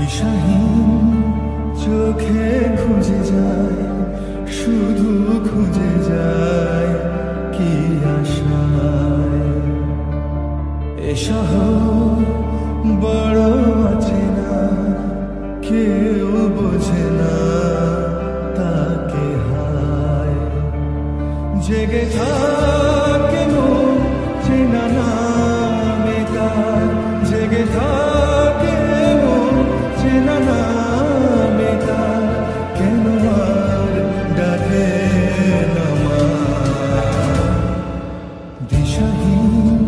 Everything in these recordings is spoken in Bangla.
দিশাহীন চোখে খুঁজে যায়, শুধু খুঁজে যায় কি আশায়। এ শহর বড় অচেনা, কেউ বোঝে না তাকে হায়। জেগে থাকে মন চেনা নামে তার, জেগে থাকে মন চেনা নামে তার, কেন আর ডাকে না মা। দিশাহীন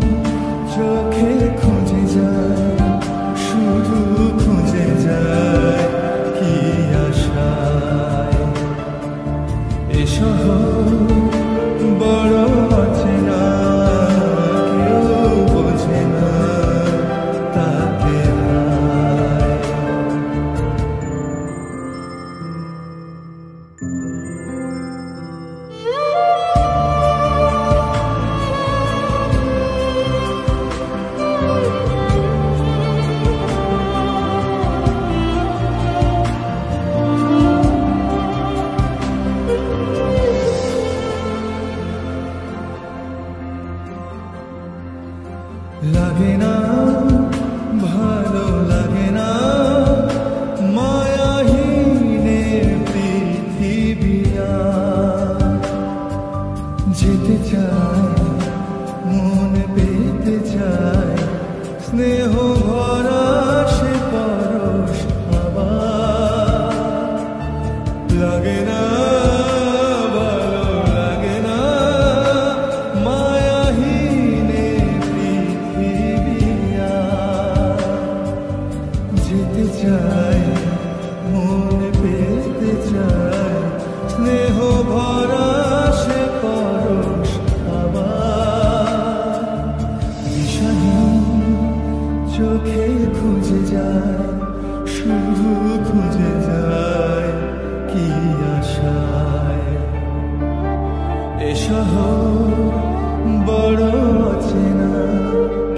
চোখে খুঁজে যায়, শুধু খুঁজে যায় কি আশায়। এ শহর বড় অচেনা, কেউ বোঝে না তাকে হায়। লাগে না ভালো লাগে না মায়াহীনে পৃথিবী আর। যেতে চায় মন পেতে চায়, স্নেহ ভরা সে পরশ আবার। লাগে না ভালো লাগে না মায়াহীনে পৃথিবী আর। যেতে চায় মন পেতে চায়, স্নেহ ভরা সে পরশ আবার। দিশাহীন চোখে খুঁজে যায়, শুধু খুঁজে যায় কি আশায়। এ শহর বড় অচেনা,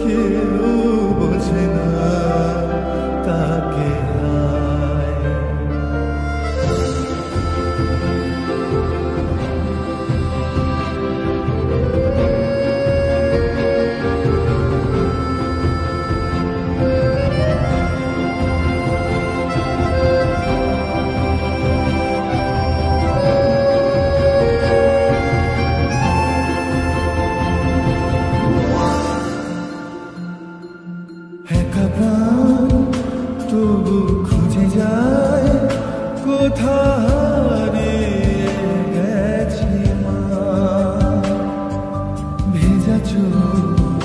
কেউ বোঝে না তাকে হায়। একা প্রাণ তবু খুঁজে যায়, কোথা হারিয়ে গেছি মা। ভেজা চোখ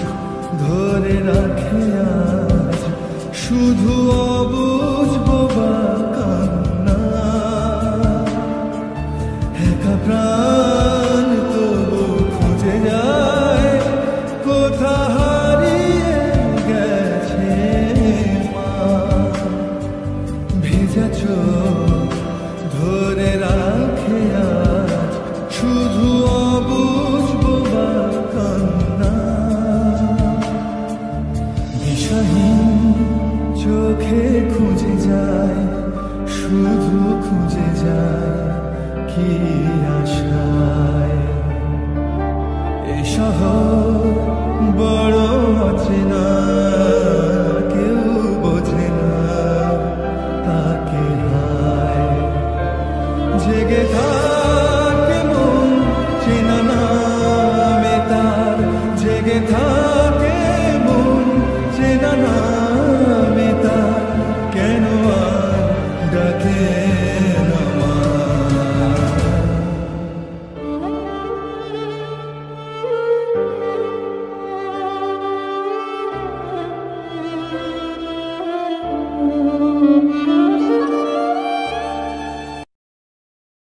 ধরে রাখে আজ, শুধু অবুঝ বোবা কান্না। একা প্রাণ তবু খুঁজে যায়, কোথা হারিয়ে গেছে মা। ভেজা চোখ ধরে রাখে আজ, শুধু অবুঝ বোবা কান্না। দিশাহীন চোখে খুঁজে যায়, শুধু খুঁজে যায় কি